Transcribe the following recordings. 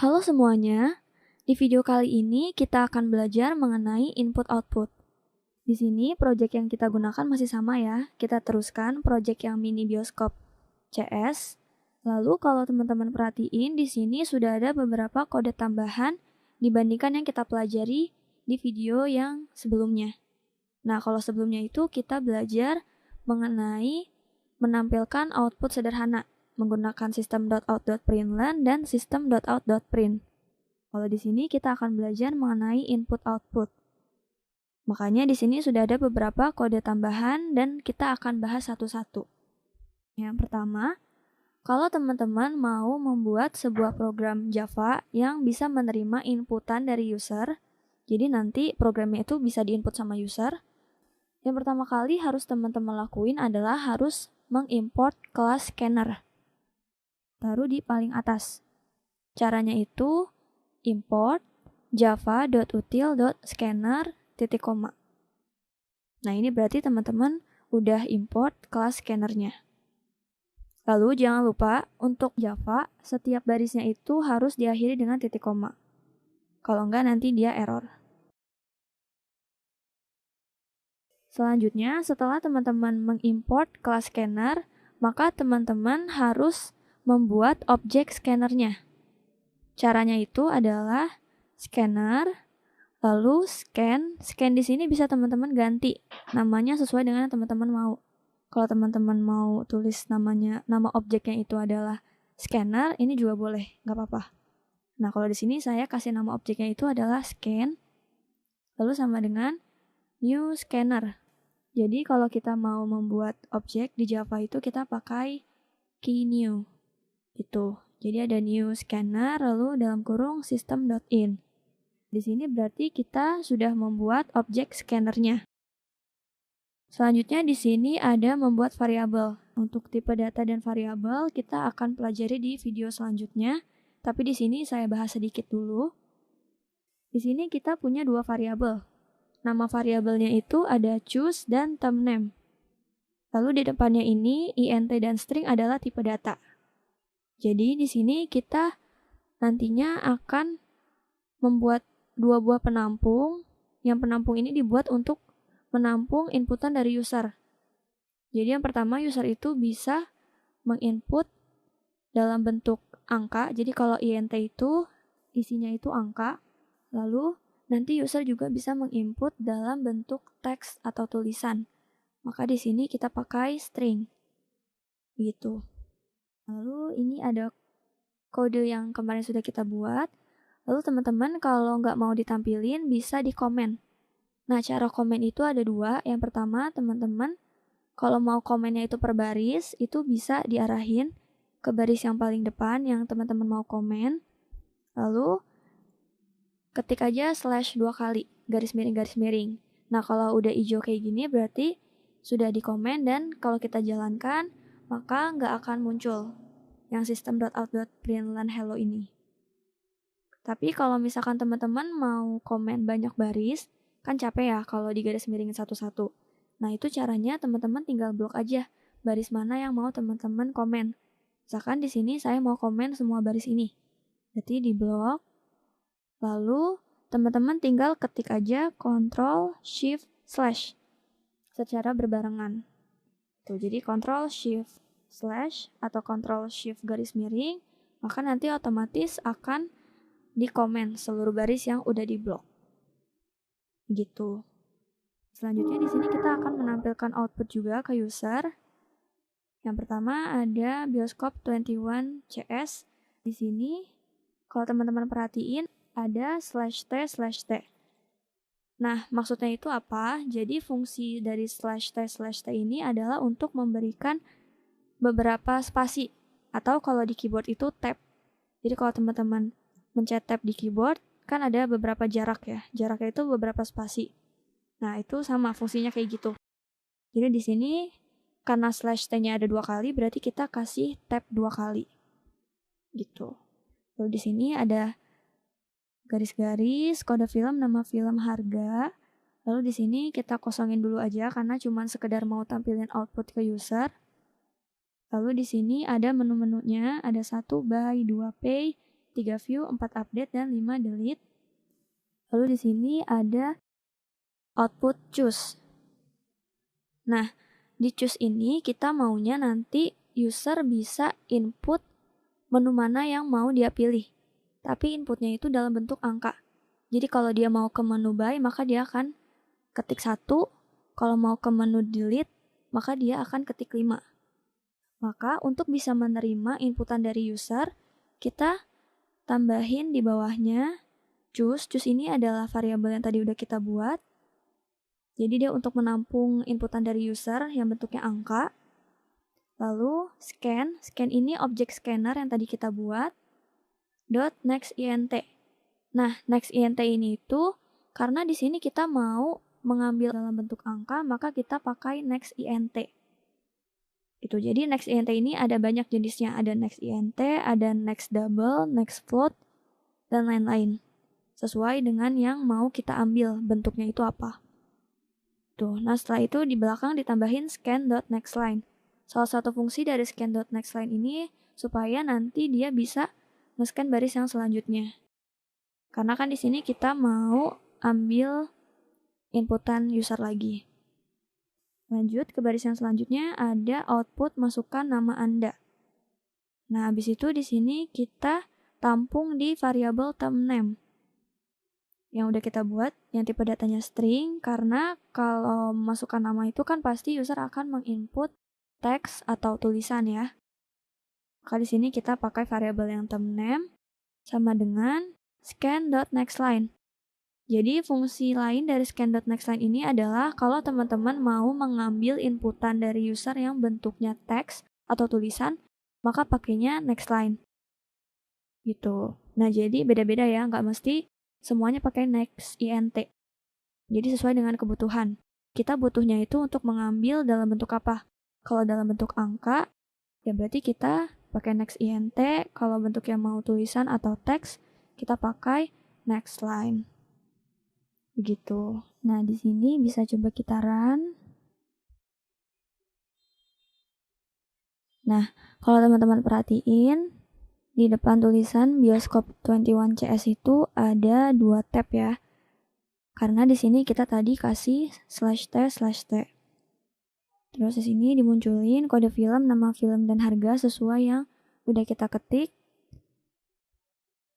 Halo semuanya, di video kali ini kita akan belajar mengenai input-output. Di sini project yang kita gunakan masih sama ya, kita teruskan project yang mini bioskop CS. Lalu kalau teman-teman perhatiin, di sini sudah ada beberapa kode tambahan dibandingkan yang kita pelajari di video yang sebelumnya. Nah, kalau sebelumnya itu kita belajar mengenai menampilkan output sederhana menggunakan system.out.println dan system.out.print. Kalau di sini kita akan belajar mengenai input-output. Makanya di sini sudah ada beberapa kode tambahan dan kita akan bahas satu-satu. Yang pertama, kalau teman-teman mau membuat sebuah program Java yang bisa menerima inputan dari user, jadi nanti programnya itu bisa diinput sama user, yang pertama kali harus teman-teman lakuin adalah harus mengimport kelas scanner. Taruh di paling atas. Caranya itu import java.util.scanner. Nah, ini berarti teman-teman udah import kelas scannernya. Lalu jangan lupa untuk Java, setiap barisnya itu harus diakhiri dengan titik koma. Kalau enggak nanti dia error. Selanjutnya, setelah teman-teman mengimport kelas scanner, maka teman-teman harus membuat objek scannernya. Caranya itu adalah scanner, lalu scan di sini bisa teman-teman ganti namanya sesuai dengan yang teman-teman mau. Kalau teman-teman mau tulis nama objeknya itu adalah scanner, ini juga boleh, nggak apa-apa. Nah, kalau di sini saya kasih nama objeknya itu adalah scan, lalu sama dengan new scanner. Jadi kalau kita mau membuat objek di Java itu kita pakai key new. Itu. Jadi ada new scanner lalu dalam kurung system.in. Di sini berarti kita sudah membuat objek scannernya. Selanjutnya di sini ada membuat variabel. Untuk tipe data dan variabel kita akan pelajari di video selanjutnya, tapi di sini saya bahas sedikit dulu. Di sini kita punya dua variabel. Nama variabelnya itu ada choose dan term name. Lalu di depannya ini int dan string adalah tipe data. Jadi di sini kita nantinya akan membuat dua buah penampung. Yang penampung ini dibuat untuk menampung inputan dari user. Jadi yang pertama user itu bisa menginput dalam bentuk angka. Jadi kalau int itu isinya itu angka. Lalu nanti user juga bisa menginput dalam bentuk teks atau tulisan. Maka di sini kita pakai string. Gitu. Lalu ini ada kode yang kemarin sudah kita buat. Lalu teman-teman kalau nggak mau ditampilin bisa di komen. Nah, cara komen itu ada dua. Yang pertama, teman-teman kalau mau komennya itu per baris, itu bisa diarahin ke baris yang paling depan yang teman-teman mau komen. Lalu ketik aja / 2 kali, garis miring. Nah, kalau udah hijau kayak gini berarti sudah dikomen dan kalau kita jalankan, maka nggak akan muncul yang system.out.println hello ini. Tapi kalau misalkan teman-teman mau komen banyak baris, kan capek ya kalau digaris miringin satu-satu. Nah, itu caranya teman-teman tinggal blok aja baris mana yang mau teman-teman komen. Misalkan di sini saya mau komen semua baris ini. Berarti di blok. Lalu teman-teman tinggal ketik aja Ctrl Shift / secara berbarengan. Tuh, jadi Ctrl Shift / atau Ctrl Shift garis miring, maka nanti otomatis akan dikomen seluruh baris yang udah diblok. Gitu. Selanjutnya di sini kita akan menampilkan output juga ke user. Yang pertama ada bioskop 21 CS. Di sini kalau teman-teman perhatiin ada /t/t. Nah, maksudnya itu apa? Jadi fungsi dari /t/t ini adalah untuk memberikan beberapa spasi atau kalau di keyboard itu tab. Jadi kalau teman-teman mencet tab di keyboard kan ada beberapa jarak ya. Jaraknya itu beberapa spasi. Nah, itu sama fungsinya kayak gitu. Jadi di sini karena /t-nya ada 2 kali berarti kita kasih tab 2 kali. Gitu. Lalu di sini ada garis-garis, kode film, nama film, harga. Lalu di sini kita kosongin dulu aja karena cuma sekedar mau tampilin output ke user. Lalu di sini ada menu-menunya, ada 1 buy, 2 pay, 3 3 view, 4 update, dan 5 delete. Lalu di sini ada output choose. Nah, di choose ini kita maunya nanti user bisa input menu mana yang mau dia pilih. Tapi inputnya itu dalam bentuk angka. Jadi kalau dia mau ke menu buy, maka dia akan ketik 1. Kalau mau ke menu delete, maka dia akan ketik 5. Maka untuk bisa menerima inputan dari user, kita tambahin di bawahnya choose. Choose ini adalah variabel yang tadi udah kita buat. Jadi dia untuk menampung inputan dari user yang bentuknya angka. Lalu scan. Scan ini objek scanner yang tadi kita buat. Dot next int. Nah, next int ini itu karena di sini kita mau mengambil dalam bentuk angka, maka kita pakai next int. Itu jadi next int ini ada banyak jenisnya, ada next int, ada next double, next float, dan lain-lain. Sesuai dengan yang mau kita ambil bentuknya itu apa. Tuh, nah setelah itu di belakang ditambahin scan.nextLine. Salah satu fungsi dari scan.nextLine ini supaya nanti dia bisa nge-scan baris yang selanjutnya. Karena kan di sini kita mau ambil inputan user lagi. Lanjut ke baris yang selanjutnya ada output masukkan nama Anda. Nah, habis itu di sini kita tampung di variabel termName yang udah kita buat, yang tipe datanya string, karena kalau masukkan nama itu kan pasti user akan menginput teks atau tulisan ya. Maka di sini kita pakai variabel yang termName sama dengan scan.nextLine. Jadi fungsi lain dari scan.nextLine ini adalah kalau teman-teman mau mengambil inputan dari user yang bentuknya teks atau tulisan, maka pakainya nextLine. Gitu. Nah, jadi beda-beda ya, nggak mesti semuanya pakai next int. Jadi sesuai dengan kebutuhan. Kita butuhnya itu untuk mengambil dalam bentuk apa? Kalau dalam bentuk angka, ya berarti kita pakai next int. Kalau bentuknya mau tulisan atau teks, kita pakai nextLine. Begitu. Nah, di sini bisa coba kita run. Nah, kalau teman-teman perhatiin, di depan tulisan Bioskop 21 CS itu ada 2 tab ya. Karena di sini kita tadi kasih /t/t. Terus di sini dimunculin kode film, nama film, dan harga sesuai yang udah kita ketik.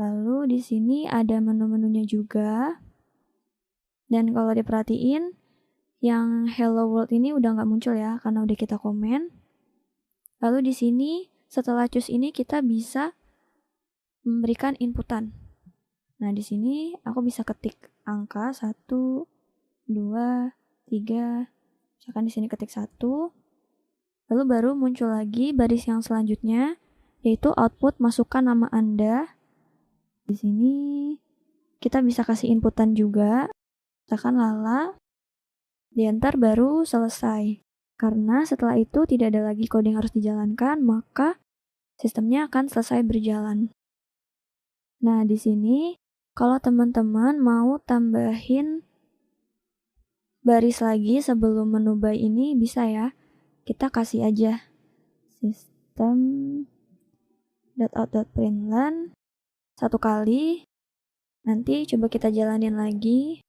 Lalu di sini ada menu-menunya juga. Dan kalau diperhatiin, yang Hello World ini udah nggak muncul ya, karena udah kita komen. Lalu di sini, setelah choose ini kita bisa memberikan inputan. Nah, di sini aku bisa ketik angka 1, 2, 3. Misalkan di sini ketik 1. Lalu baru muncul lagi baris yang selanjutnya, yaitu output masukkan nama Anda. Di sini kita bisa kasih inputan juga. Misalkan Lala, di enter baru selesai. Karena setelah itu tidak ada lagi kode yang harus dijalankan, maka sistemnya akan selesai berjalan. Nah, di sini kalau teman-teman mau tambahin baris lagi sebelum menu buy ini bisa ya. Kita kasih aja system.out.println 1 kali. Nanti coba kita jalanin lagi.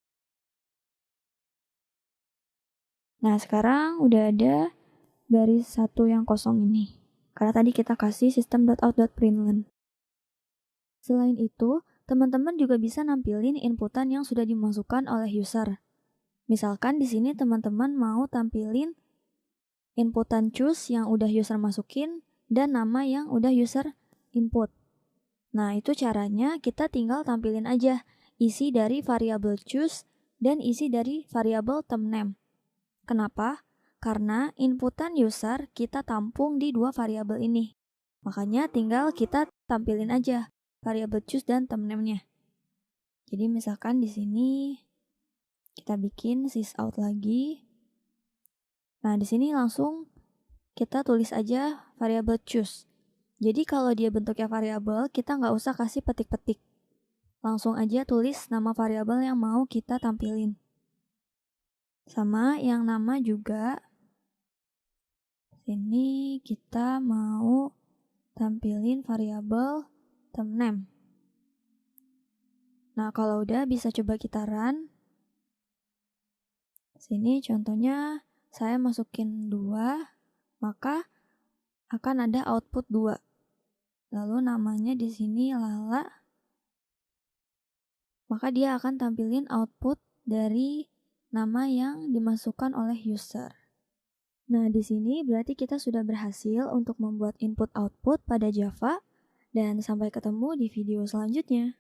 Nah, sekarang udah ada baris 1 yang kosong ini. Karena tadi kita kasih system.out.println. Selain itu, teman-teman juga bisa nampilin inputan yang sudah dimasukkan oleh user. Misalkan di sini teman-teman mau tampilin inputan choose yang udah user masukin dan nama yang udah user input. Nah, itu caranya kita tinggal tampilin aja isi dari variabel choose dan isi dari variabel termName. Kenapa? Karena inputan user kita tampung di 2 variabel ini. Makanya tinggal kita tampilin aja variabel choose dan termName-nya. Jadi misalkan di sini kita bikin sysout lagi. Nah, di sini langsung kita tulis aja variabel choose. Jadi kalau dia bentuknya variabel, kita nggak usah kasih petik-petik. Langsung aja tulis nama variabel yang mau kita tampilin. Sama yang nama juga. Sini kita mau tampilin variabel termName. Nah, kalau udah bisa coba kita run. Sini contohnya saya masukin 2, maka akan ada output 2. Lalu namanya di sini Lala. Maka dia akan tampilin output dari nama yang dimasukkan oleh user. Nah, di sini berarti kita sudah berhasil untuk membuat input output pada Java, dan sampai ketemu di video selanjutnya.